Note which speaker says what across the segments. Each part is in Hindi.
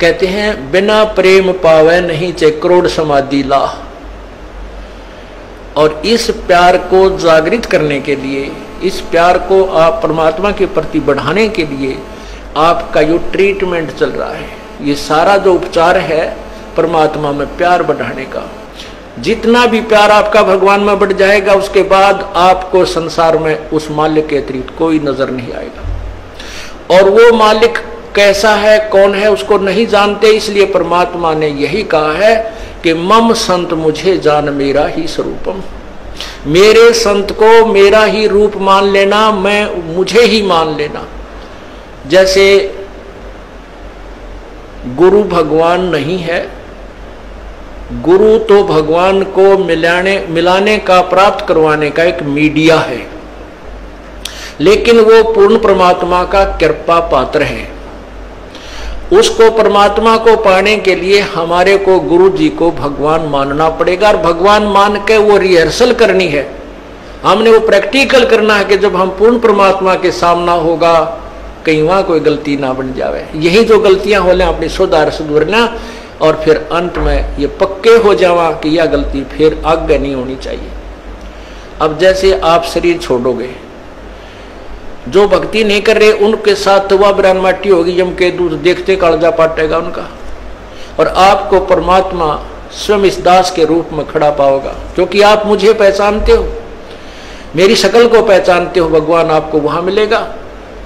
Speaker 1: कहते हैं बिना प्रेम पावे नहीं चे करोड़ समाधि ला। और इस प्यार को जागृत करने के लिए, इस प्यार को आप परमात्मा के प्रति बढ़ाने के लिए आपका जो ट्रीटमेंट चल रहा है, ये सारा जो उपचार है परमात्मा में प्यार बढ़ाने का। जितना भी प्यार आपका भगवान में बढ़ जाएगा, उसके बाद आपको संसार में उस मालिक के अतिरिक्त कोई नजर नहीं आएगा। और वो मालिक कैसा है, कौन है, उसको नहीं जानते। इसलिए परमात्मा ने यही कहा है कि मम संत मुझे जान मेरा ही स्वरूपम। मेरे संत को मेरा ही रूप मान लेना, मैं मुझे ही मान लेना। जैसे गुरु भगवान नहीं है, गुरु तो भगवान को मिलाने का, प्राप्त करवाने का एक मीडिया है, लेकिन वो पूर्ण परमात्मा का कृपा पात्र है। उसको, परमात्मा को पाने के लिए हमारे को गुरु जी को भगवान मानना पड़ेगा। और भगवान मान के वो रिहर्सल करनी है, हमने वो प्रैक्टिकल करना है कि जब हम पूर्ण परमात्मा के सामना होगा, कहीं वहां कोई गलती ना बन जावे। यही जो गलतियां हो लें अपनी सुधारना, और फिर अंत में ये पक्के हो जावा कि यह गलती फिर आगे नहीं होनी चाहिए। अब जैसे आप शरीर छोड़ोगे, जो भक्ति नहीं कर रहे उनके साथ तो वह ब्राह्मण माटी होगी, यम के दूध देखते कालजा पाटेगा उनका। और आपको परमात्मा स्वयं इस दास के रूप में खड़ा पाओगा, क्योंकि आप मुझे पहचानते हो, मेरी शक्ल को पहचानते हो। भगवान आपको वहां मिलेगा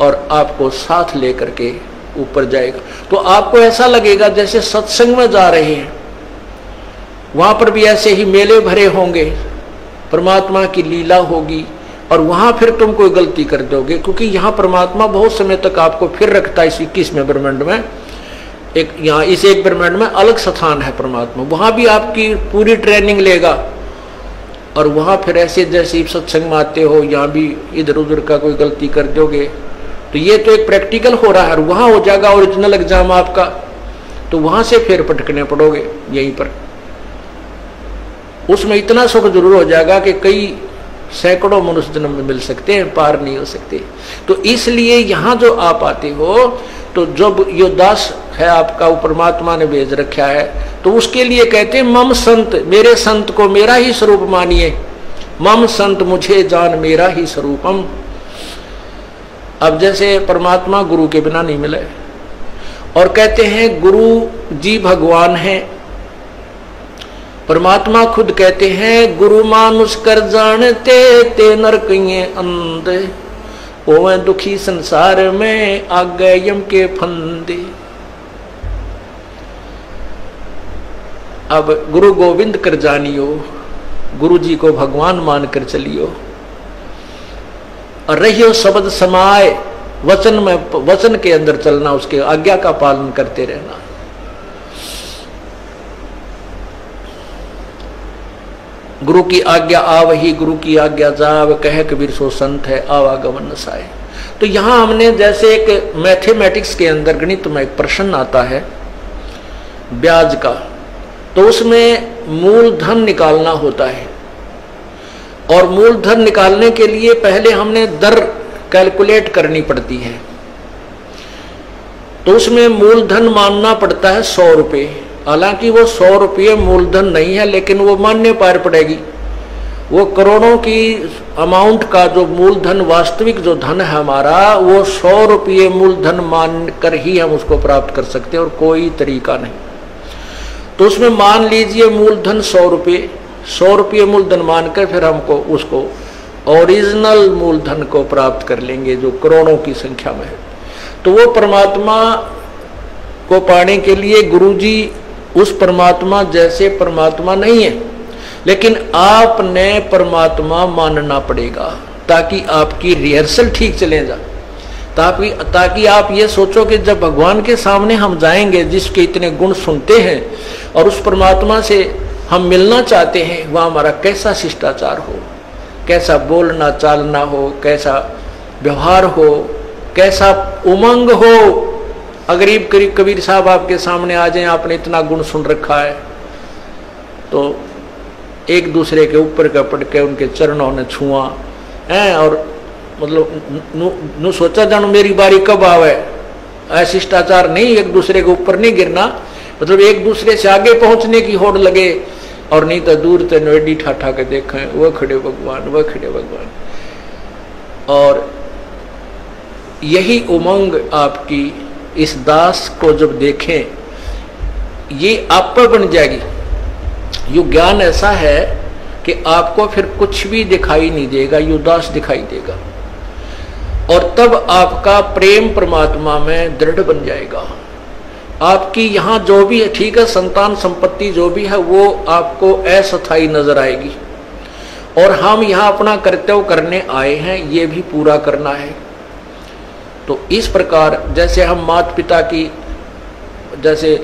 Speaker 1: और आपको साथ लेकर के ऊपर जाएगा। तो आपको ऐसा लगेगा जैसे सत्संग में जा रहे हैं। वहां पर भी ऐसे ही मेले भरे होंगे, परमात्मा की लीला होगी, और वहां फिर तुम कोई गलती कर दोगे, क्योंकि यहाँ परमात्मा बहुत समय तक आपको फिर रखता है। इस 21वें ब्रह्मांड में, एक यहाँ इस एक ब्रह्मांड में अलग स्थान है परमात्मा, वहां भी आपकी पूरी ट्रेनिंग लेगा। और वहां फिर ऐसे जैसे सत्संग में आते हो, यहाँ भी इधर उधर का कोई गलती कर दोगे तो ये तो एक प्रैक्टिकल हो रहा है, और वहां हो जाएगा ओरिजिनल एग्जाम आपका, तो वहां से फिर पटकने पड़ोगे यहीं पर। उसमें इतना सुख जरूर हो जाएगा कि कई सैकड़ों मनुष्य जन्म में मिल सकते हैं, पार नहीं हो सकते। तो इसलिए यहाँ जो आप आते हो, तो जब यो दास है आपका, वो परमात्मा ने भेज रखा है, तो उसके लिए कहते हैं मम संत, मेरे संत को मेरा ही स्वरूप मानिए। मम संत मुझे जान मेरा ही स्वरूपम। अब जैसे परमात्मा गुरु के बिना नहीं मिले, और कहते हैं गुरु जी भगवान है। परमात्मा खुद कहते हैं गुरु मानुष कर जानते ते नरकिये अंधे, ओवे दुखी संसार में आ गए यम के फंदे। अब गुरु गोविंद कर जानियो, गुरु जी को भगवान मानकर चलियो, और रहियो शब्द समाए, वचन में, वचन के अंदर चलना, उसके आज्ञा का पालन करते रहना। गुरु की आज्ञा आवही, गुरु की आज्ञा जाव, कह कबीर सो संत है आवागमन नसाए। तो यहां हमने जैसे एक मैथमेटिक्स के अंदर गणित में एक प्रश्न आता है ब्याज का, तो उसमें मूलधन निकालना होता है, और मूलधन निकालने के लिए पहले हमने दर कैलकुलेट करनी पड़ती है। तो उसमें मूलधन मानना पड़ता है 100 रुपये। हालांकि वो 100 रुपये मूलधन नहीं है, लेकिन वो मान्य पार पड़ेगी। वो करोड़ों की अमाउंट का जो मूलधन, वास्तविक जो धन है हमारा, वो 100 रुपये मूलधन मानकर ही हम उसको प्राप्त कर सकते हैं, और कोई तरीका नहीं। तो उसमें मान लीजिए मूलधन 100 रुपये, 100 रुपये मूलधन मानकर फिर हमको उसको ओरिजिनल मूलधन को प्राप्त कर लेंगे, जो करोड़ों की संख्या में है। तो वो परमात्मा को पाने के लिए गुरुजी उस परमात्मा जैसे परमात्मा नहीं है, लेकिन आपने परमात्मा मानना पड़ेगा, ताकि आपकी रिहर्सल ठीक चले जा, ताकि आप ये सोचो कि जब भगवान के सामने हम जाएंगे, जिसके इतने गुण सुनते हैं, और उस परमात्मा से हम मिलना चाहते हैं, वह हमारा कैसा शिष्टाचार हो, कैसा बोलना चालना हो, कैसा व्यवहार हो, कैसा उमंग हो। गरीब कबीर साहब आपके सामने आ जाए, आपने इतना गुण सुन रखा है, तो एक दूसरे के ऊपर का पड़ के उनके चरणों ने छुआ है, और मतलब नु सोचा जानो मेरी बारी कब आवे, अशिष्टाचार नहीं, एक दूसरे के ऊपर नहीं गिरना, मतलब एक दूसरे से आगे पहुंचने की होड़ लगे, और नहीं तो दूर से नोएडी ठाठा के देखें वह खड़े भगवान, वह खड़े भगवान। और यही उमंग आपकी इस दास को जब देखें, ये आप पर बन जाएगी। यो ज्ञान ऐसा है कि आपको फिर कुछ भी दिखाई नहीं देगा, यो दास दिखाई देगा, और तब आपका प्रेम परमात्मा में दृढ़ बन जाएगा। आपकी यहाँ जो भी है, ठीक है, संतान संपत्ति जो भी है वो आपको अस्थायी नजर आएगी, और हम यहाँ अपना कर्तव्य करने आए हैं, ये भी पूरा करना है। तो इस प्रकार जैसे हम माता पिता की, जैसे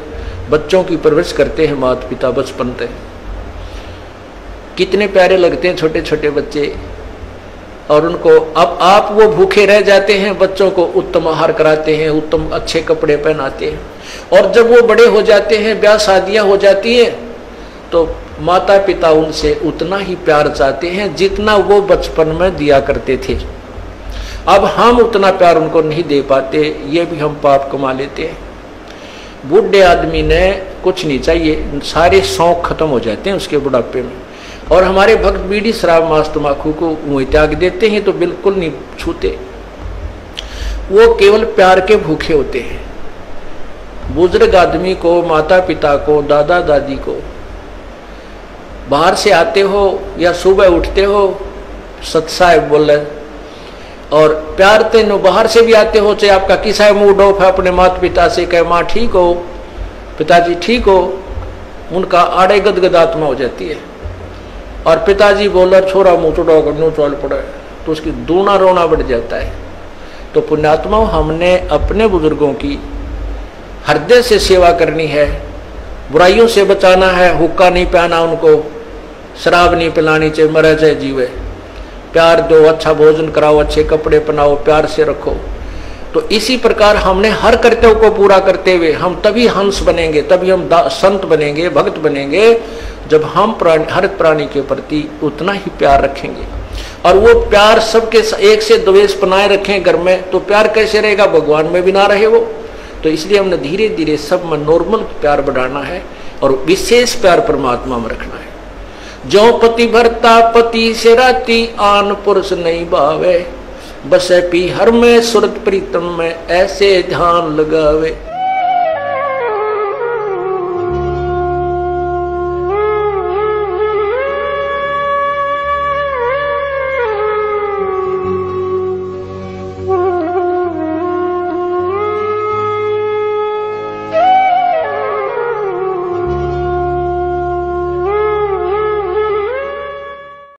Speaker 1: बच्चों की परवरिश करते हैं माता पिता बचपन से, कितने प्यारे लगते हैं छोटे छोटे बच्चे, और उनको अब आप वो भूखे रह जाते हैं, बच्चों को उत्तम आहार कराते हैं, उत्तम अच्छे कपड़े पहनाते हैं, और जब वो बड़े हो जाते हैं, ब्याह शादियां हो जाती है, तो माता पिता उनसे उतना ही प्यार चाहते हैं जितना वो बचपन में दिया करते थे। अब हम उतना प्यार उनको नहीं दे पाते, ये भी हम पाप कमा लेते हैं। बूढ़े आदमी ने कुछ नहीं चाहिए, सारे शौक खत्म हो जाते हैं उसके बुढ़ापे में, और हमारे भक्त बीड़ी शराब मांस तम्बाकू को मुँह त्याग देते हैं तो बिल्कुल नहीं छूते, वो केवल प्यार के भूखे होते हैं। बुजुर्ग आदमी को, माता पिता को, दादा दादी को, बाहर से आते हो या सुबह उठते हो, सत साहेब बोले, और प्यार तेनो बाहर से भी आते हो, चाहे आपका किसा मूड ऑफ है, अपने माता पिता से कहे माँ ठीक हो, पिताजी ठीक हो, उनका आड़े गदगद आत्मा हो जाती है। और पिताजी बोला छोरा मुँह चुड़ाओ करनो चल पड़े, तो उसकी दूना रोना बढ़ जाता है। तो पुण्यात्मा, हमने अपने बुजुर्गों की हृदय से सेवा करनी है, बुराइयों से बचाना है, हुक्का नहीं पहना उनको, शराब नहीं पिलानी, चाहे मरे चाहे जीवे, प्यार दो, अच्छा भोजन कराओ, अच्छे कपड़े पहनाओ, प्यार से रखो। तो इसी प्रकार हमने हर कर्तव्य को पूरा करते हुए हम तभी हंस बनेंगे, तभी हम संत बनेंगे, भक्त बनेंगे, जब हम हर प्राणी के प्रति उतना ही प्यार रखेंगे। और वो प्यार सबके एक से द्वेष बनाए रखें घर में, तो प्यार कैसे रहेगा, भगवान में भी ना रहे वो। तो इसलिए हमने धीरे धीरे सब में नॉर्मल प्यार बढ़ाना है, और विशेष प्यार परमात्मा में रखना है। जो पति भरता पति से राती, आन पुरुष नहीं भावे, बसे पी हर में सुरत प्रीतम में, ऐसे ध्यान लगावे।